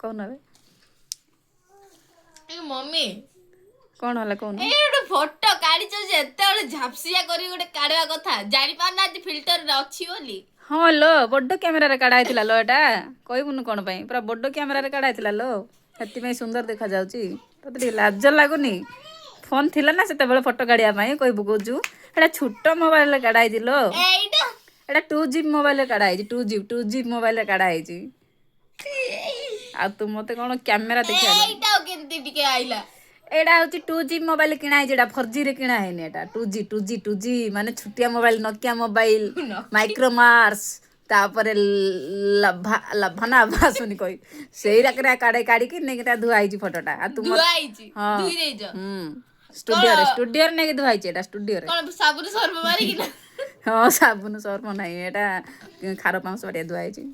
कौन है मम्मी कौन होला कौन ए गोटे फोटो काढिଛ ଯେ ଏତେ ଗୋଟେ ଝାପସିଆ କରି ଗୋଟେ କାଢିବା କଥା ଜାଣି ପାରୁନାହାନ୍ତି ଫିଲ୍ଟରରେ ଅଛି ବୋଲି। हाँ लो बड्ड क्यामेरा काढ़ा ହେଇଥିଲା लो एटा कहबुनु कौन ପାଇଁ पूरा बड्ड क्यामेरा काढ़ा ହେଇଥିଲା लो ସେଥିପାଇଁ ସୁନ୍ଦର ଦେଖା ଯାଉଛି ତତେ ଟିକେ ଲାଜ ଲାଗୁନି ଫୋନ୍ ଥିଲା ନା ସେତେବେଳେ ଫଟୋ କାଢିବା ପାଇଁ କହିବୁ କହୁଛୁ ଏଟା ଛୋଟ ମୋବାଇଲରେ କାଢା ହେଇଛି लो ଏଇଟା ଏଟା 2GB ମୋବାଇଲରେ କାଢା ହେଇଛି 2GB ମୋବାଇଲରେ କାଢା ହେଇଛି ଆଉ ତୁ ମତେ କଣ କ୍ୟାମେରା ଦେଖିଆଲୁ ଏଇଟା ଆଉ କେମିତି ଟିକେ ଆଇଲା एटा हूँ 2G मोबाइल किणा है 4G रे किणा है एटा 2G माने छुटिया मोबाइल नोकिया मोबाइल माइक्रोमार्स तापरे लभना भासुनी कोई सेही रकरे काढ़ी कि नेकी ता धुआई जी फोटोटा आ तुम ଧୁଆ ହେଇଛି हां ଧୁଇ ଦେଇଛ स्टूडियो रे नेकी धुआई एटा स्टूडियो रे କଣ ସାବୁନ ସର୍ଫ ମାରିକି ନା हां साबुन सर्फ नाही एटा खार पांस वाटिया धुआई जी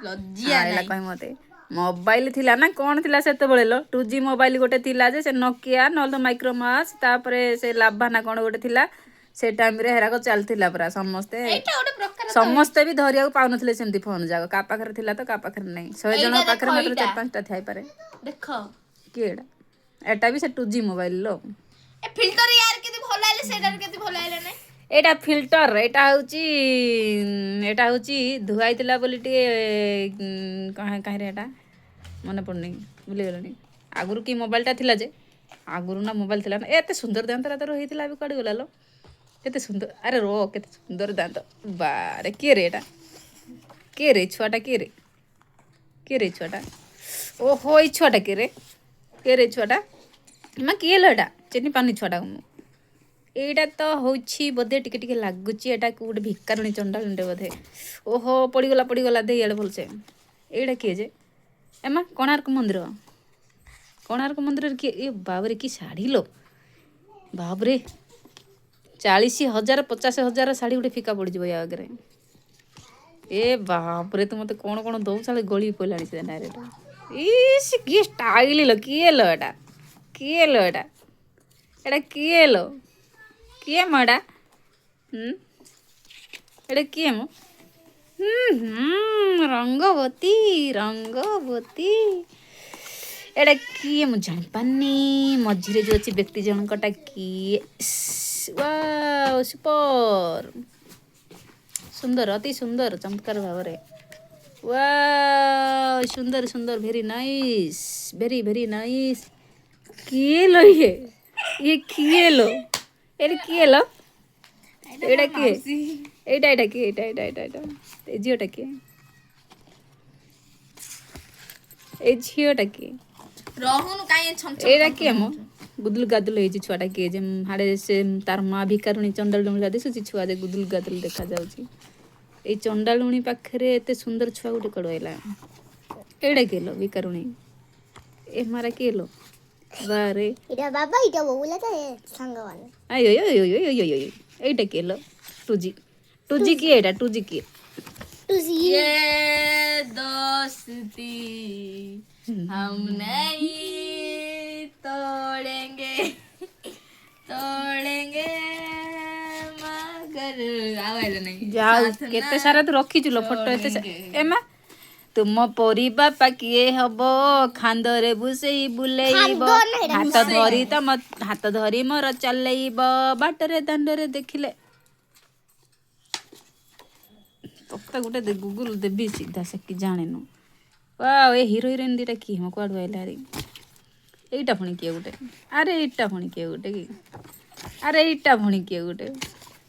ଲଜ୍ଜା एला ନାହିଁ कहि मते मोबाइल थिला ना कौन थिला सेते बेले लो 2G मोबाइल गोटे थिला जे से नोकिया नल माइक्रोमास तापरे से लाभा ना कोन गोटे थिला से टाइम रे हेराको चलथिला पूरा समस्ते ଏଇଟା ଗୋଟେ ପ୍ରକାର समस्ते भी धरिया पाउनथिले सेमती फोन जाको का पाखरे थिला तो का पाखरे नहीं 100 जन ଏଇଟା पाखरे ଦେଖ मात्र ଏଇଟା 4-5 टा थाई पारे ଦେଖ केडा एटा भी से 2G मोबाइल लो ଏ ଫିଲ୍ଟର ୟାର କେତେ ଭଲ ଆଇଲେ ସେଇଟାର କେତେ ଭଲ ଆଇଲା ନାଇଁ एटा फिल्टर एटा होची धुआईतिला बोली टे कहाँ रे एटा मन पड़नी भूली गलनी आगुरु की मोबाइल टा थिला जे आगुरु ना मोबाइल थिला ना एते सुंदर दांत रा तो होइतिला भी कडी गला लो केते सुंदर अरे रो केते सुंदर दांत बारे के रे एटा के रे छुआटा के रे छुआटा ओहो ई छुआटा के रे छुआटा मा के लडा चेनी पानी छुआटा एटा तो होछि बोधे टिके टिके लागुची एटा गोटे भिकारुणी चंडालुंडे बोधे ओहो पड़ीगला दे इयाड़े भलसे एटा किए जे एमा कोणार्क मंदिर किए ए बाबरे की साड़ी लो बाबरे 40,000 50,000 साड़ी गोटे फिका पड़ जाए आगे ए बापरे तू मत कौन दौ साले गली पड़ानी से डायरेक्ट इस की स्टाइल लो किए लो एटा किए लो किए मडा एटा किए मो रंगवती एटा किए मु जान पानी मझिरे जो अच्छी व्यक्ति जनकटा किए वाओ सुपर सुंदर अति सुंदर चमत्कार भावरे वाओ सुंदर वेरी नाइस किए लो ये किए लो एटा किए लो एटा किए एटा ए झीटा किए ए झीटा किए ରହୁନୁ କାଇଁ ଛମ एटा किए मो गुदुल गादुल होई छुआटा किए जे हाड़े से तार माँ भिकारुणी चंडालुणी दिशुची छुआ जे गुदुल गादुल देखा जाउची ए चंडालुणी पाखरे एते सुंदर छुआ गोटे कड़वाइला एटा किए भिकारुणी ए मारा किए लो बारे इटा बाबा इटा बोला था संग वाले आयो एटा किए लो 2G की एटा 2G की ये दोस्ती हम नहीं तोड़ेंगे मगर आवाज नहीं जाओ केते सारा तू रखी चुलो फोटो एते एमा तुम परिबा पाकिए हबो खांदरे बुसेई बुलेइबो हाथ धरी मोर चलेइबो बाटरे दांडरे देखिले तोता गोटे दे गूगल देबी सीधा से कि जानेनु वाओ ए हीरो हीरोइन दीटा की हम कोड वाइला रे एटा फणी किए गोटे अरे एटा फणी किए गोटे की अरे एटा फणी किए गोटे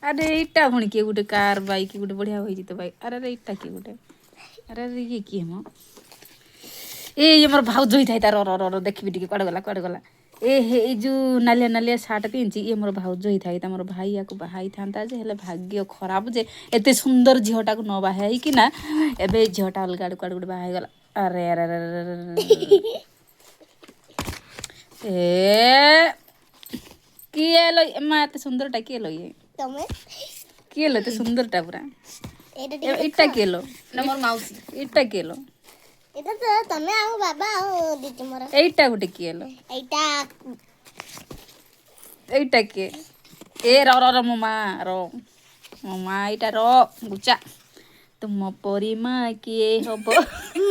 अरे एटा फणी किए गोटे कार बाइक गोटे बढ़िया होई जी तो बाइक अरे एटा किए गोटे अरे ये किए हम ये मोर भाउज होई थाई तार र देखबी टिके कोड गला ए हे जो नालिया सार्ट पिंची ये मोर भाउज होई थाई त मोर भाई या को बाहाई थांता जे हेले भाग्य खराब जे एते सुंदर झियोटा को न बाहाई कि ना एबे झियोटा अलगा कोड कोड बाहाई गला अरे ए किए लो मा एते सुंदरटा किए लो ये तमे किए लो एते सुंदरटा पूरा एटा इटा किए लो नंबर माउसी इटा किए लो एटा तो तमे आओ बाबा आओ दीदी मोर एटा गोटे किए लो एटा एटा के ए र ममा एटा र गुचा तुम परिमा किए हबो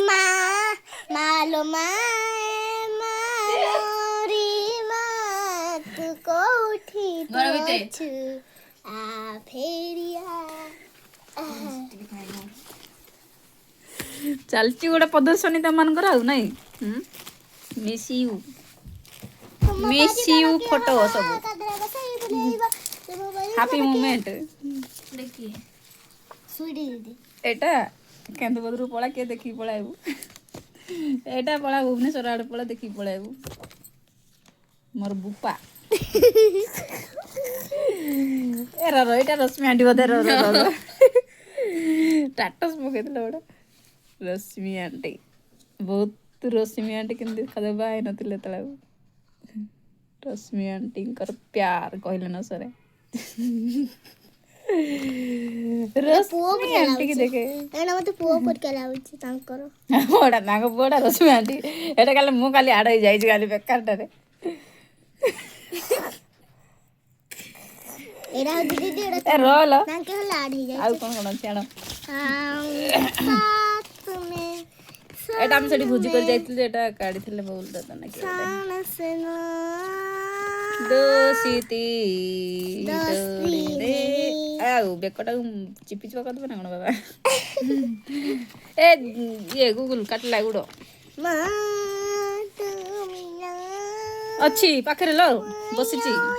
माँ ମାଲୋ ମାଲୋରି ମା ତୁ କୋଉଠି ଘର ଭିତରେ। ଅଛୁ ଆ ଫେରିଆ ଚାଲିଛି ଗୋଟେ ପ୍ରଦର୍ଶନୀ ତମାନଙ୍କର ଆଉ ନାଇଁ ମିସ୍ ୟୁ ଫଟୋ ସବୁ ହାପି ମୋମେଣ୍ଟ ଦେଖି ସୁଇଟି ଦିଦି ଏଇଟା କେନ୍ଦୁପଦରୁ ପଳା କିଏ ଦେଖିକି ପଳାଇବୁ ଏଇଟା ପଳା ଭୁବନେଶ୍ୱର ଆଡ଼େ ପଳା ଦେଖିକି ପଳାଇବୁ ମୋର ବୁପା ଏର ଏଇଟା ରଶ୍ମି ଆଣ୍ଟି ବୋଧେ ଟାଟସ୍ ପକେଇଥିଲା ଗୋଟେ ରଶ୍ମି ଆଣ୍ଟି ବହୁତ ରଶ୍ମି ଆଣ୍ଟି କେମିତି ଦେଖାଯାଉ ବାହା ହେଇନଥିଲେ ସେତେବେଳେ ରଶ୍ମି ଆଣ୍ଟିଙ୍କର ପ୍ୟାର କହିଲେ ନ ସରେ ରଶ୍ମି ଆଣ୍ଟି କି ଦେଖେ ଏଇଟା ମତେ ପୁଅ ପରିକା ଲାଗୁଛି ତାଙ୍କର ଓଟା ତାଙ୍କ ପୁଅଟା ରଶ୍ମି ଆଣ୍ଟି ଏଇଟା କାଲି ମୁଁ କାଲି ଆଡ଼ ହେଇଯାଇଛି କାଲି ବେକାରଟାରେ ଏଇଟା ହଉଛି ଦିଦି ଏଇଟା ଏ ରହଲ ତାଙ୍କେ ହେଲେ ଆଡ ଆଉ କଣ କଣ ଅଛି ଆଣ ତୁମେ ଏଇଟା ଆମେ ସେଠି ଭୋଜି କରି ଯାଇଥିଲୁ ଯେ ଏଇଟା କାଢିଥିଲେ ବହୁତ ଦାଦା ନା କିଏ ଗୋଟେ ଦୋଷିତି ତୋଡ଼ିରେ ଆଉ ବେକଟାକୁ ଚିପି ଚିପା କରିଦେବେ ନା କଣ ବାବା ଏ ଇଏ ଗୁଗୁଲ କାଟିଲା ଗୁଡ଼ ଅଛି ପାଖରେ ଲ ବସିଛି